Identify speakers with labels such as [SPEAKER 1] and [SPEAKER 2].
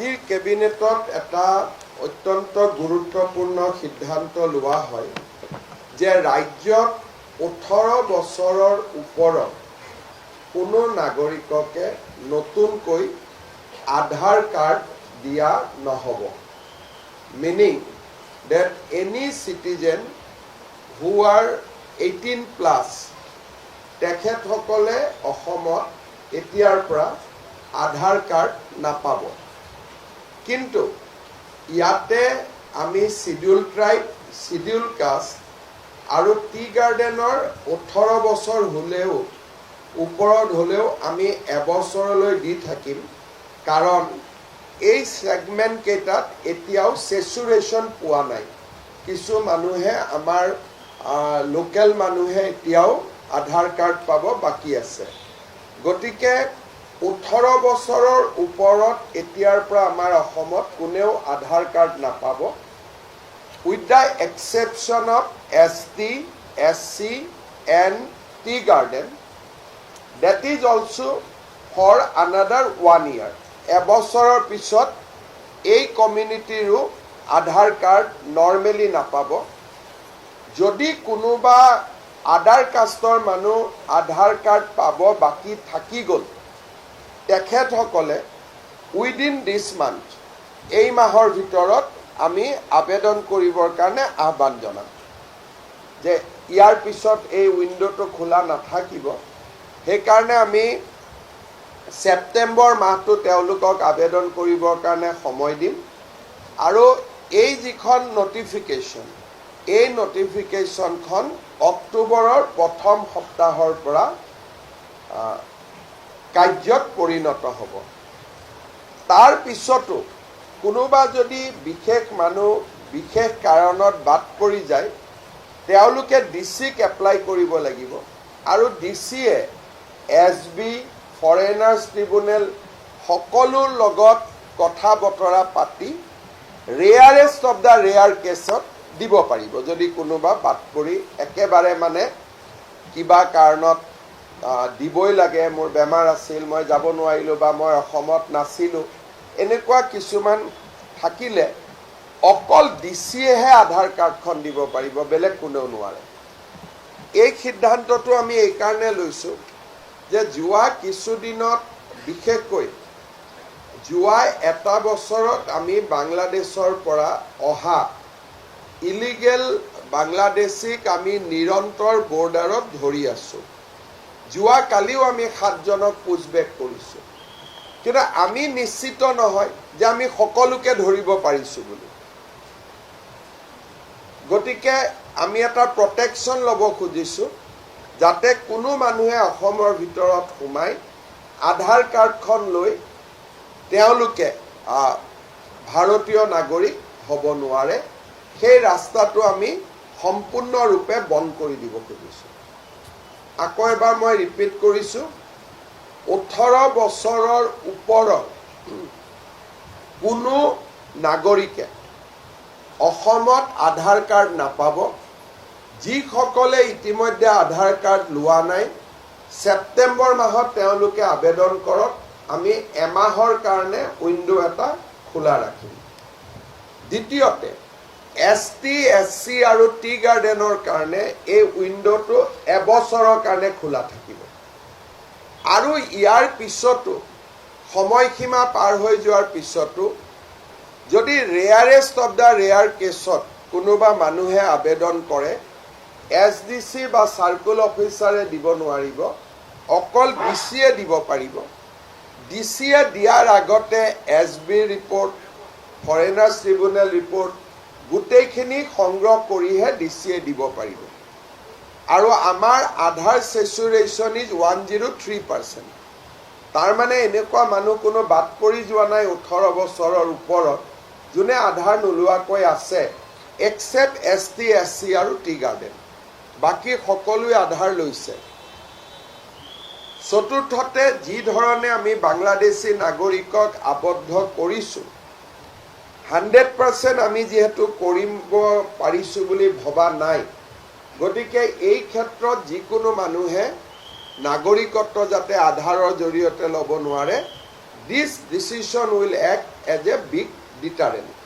[SPEAKER 1] আজিৰ কেবিনেটত এটা অত্যন্ত গুৰুত্বপূৰ্ণ সিদ্ধান্ত লোৱা হয় যে ৰাজ্যত 18 বছৰৰ ওপৰত কোনো নাগৰিককে নতুনকৈ আধাৰ কাৰ্ড দিয়া নহ'ব। Meaning that any citizen who are 18 plus তেখেতসকলে অসমত এতিয়াৰ পৰা আধাৰ কাৰ্ড নাপাব। কিন্তু ইয়াতে আমি শিডিউল ট্ৰাইব, শিডিউল কাষ্ট আৰু টি গাৰ্ডেনৰ 18 বছৰ হ'লেও ওপৰত হ'লেও আমি এবছৰলৈ দি থাকিম, কাৰণ এই সেগমেন্ট কেইটাত এতিয়াও সেচুৰেশন পোৱা নাই। কিছু মানুহে আমাৰ লোকেল মানুহে এতিয়াও আধাৰ কাৰ্ড পাব বাকি আছে। গতিকে 18 বছৰৰ ওপৰত এতিয়াৰ পৰা আমাৰ অসমত কোনেও আধাৰ কাৰ্ড নাপাব, with the exception of ST, SC and tea garden. That is also for another 1 year. এবছৰৰ পিছত এই কমিউনিটিৰো আধাৰ কাৰ্ড নৰ্মেলি নাপাব। যদি কোনোবা আদাৰ কাষ্টৰ মানুহ আধাৰ কাৰ্ড পাব বাকি থাকি গ'ল, তেখেতসকলে উইদিন দিছ মান্থ, এই মাহৰ ভিতৰত আমি আবেদন কৰিবৰ কাৰণে আহ্বান জনাম যে ইয়াৰ পিছত এই উইণ্ডোটো খোলা নাথাকিব। সেইকাৰণে আমি সেপ্টেম্বৰ মাহটো তেওঁলোকক আবেদন কৰিবৰ কাৰণে সময় দিম আৰু এই যিখন নটিফিকেশ্যন, এই নটিফিকেশ্যনখন অক্টোবৰৰ প্ৰথম সপ্তাহৰ পৰা কাৰ্যত পৰিণত হ'ব। তাৰ পিছতো কোনোবা যদি বিশেষ মানুহ বিশেষ কাৰণত বাদ পৰি যায়, তেওঁলোকে ডিচিক এপ্লাই কৰিব লাগিব আৰু ডিচিয়ে SB, ফৰেনাৰ্ছ ট্ৰিব্যুনেল সকলোৰ লগত কথা বতৰা পাতি ৰেয়াৰেষ্ট অফ দ্য ৰেয়াৰ কেছত দিব পাৰিব। যদি কোনোবা বাদ পৰি একেবাৰে মানে কিবা কাৰণত দিবই লাগে, মোৰ বেমাৰ আছিল, মই যাব নোৱাৰিলোঁ বা মই অসমত নাছিলোঁ, এনেকুৱা কিছুমান থাকিলে অকল ডিচিয়েহে আধাৰ কাৰ্ডখন দিব পাৰিব, বেলেগ কোনেও নোৱাৰে। এই সিদ্ধান্তটো আমি এইকাৰণে লৈছোঁ যে যোৱা কিছুদিনত, বিশেষকৈ যোৱা এটা বছৰত আমি বাংলাদেশৰ পৰা অহা ইলিগেল বাংলাদেশীক আমি নিৰন্তৰ বৰ্ডাৰত ধৰি আছোঁ। যোৱা কালিও আমি 7 জনক পুছবেক কৰিছোঁ, কিন্তু আমি নিশ্চিত নহয় যে আমি সকলোকে ধৰিব পাৰিছোঁ বুলি। গতিকে আমি এটা প্ৰটেকশ্যন ল'ব খুজিছোঁ যাতে কোনো মানুহে অসমৰ ভিতৰত সোমাই আধাৰ কাৰ্ডখন লৈ তেওঁলোকে ভাৰতীয় নাগৰিক হ'ব নোৱাৰে। সেই ৰাস্তাটো আমি সম্পূৰ্ণৰূপে বন্ধ কৰি দিব খুজিছোঁ। আকৌ এবাৰ মই ৰিপিট কৰিছোঁ, 18 বছৰৰ ওপৰত কোনো নাগৰিকে অসমত আধাৰ কাৰ্ড নাপাব। যিসকলে ইতিমধ্যে আধাৰ কাৰ্ড লোৱা নাই, ছেপ্টেম্বৰ মাহত তেওঁলোকে আবেদন কৰক, আমি এমাহৰ কাৰণে উইণ্ডো এটা খোলা ৰাখিম। দ্বিতীয়তে ST, SC আৰু টি গাৰ্ডেনৰ কাৰণে এই উইণ্ডোটো এবছৰৰ কাৰণে খোলা থাকিব আৰু ইয়াৰ পিছতো সময়সীমা পাৰ হৈ যোৱাৰ পিছতো যদি ৰেয়াৰেষ্ট অফ দ্য ৰেয়াৰ কেছত কোনোবা মানুহে আবেদন কৰে, SDC বা চাৰ্কুল অফিচাৰে দিব নোৱাৰিব, অকল ডিচিয়ে দিব পাৰিব। ডিচিয়ে দিয়াৰ আগতে SB report, foreigners tribunal report গোটেইখিনি সংগ্ৰহ কৰিহে ডিচিয়ে দিব পাৰিব। আৰু আমাৰ আধাৰ সেচুৰেশ্যন ইজ 103%। তাৰমানে এনেকুৱা মানুহ কোনো বাদ পৰি যোৱা নাই 18 বছৰৰ ওপৰত যোনে আধাৰ নোলোৱাকৈ আছে, এক্সেপ্ট ST, SC আৰু টি গাৰ্ডেন। বাকী সকলোৱে আধাৰ লৈছে। চতুৰ্থতে, যি ধৰণে আমি বাংলাদেশী নাগৰিকক আবদ্ধ কৰিছোঁ, 100% আমি যিহেতু কৰিব পাৰিছোঁ বুলি ভবা নাই। গতিকে এই ক্ষেত্ৰত যিকোনো মানুহে নাগৰিকত্ব যাতে আধাৰৰ জৰিয়তে ল'ব নোৱাৰে, this decision will act as a big ডিটাৰেণ্ট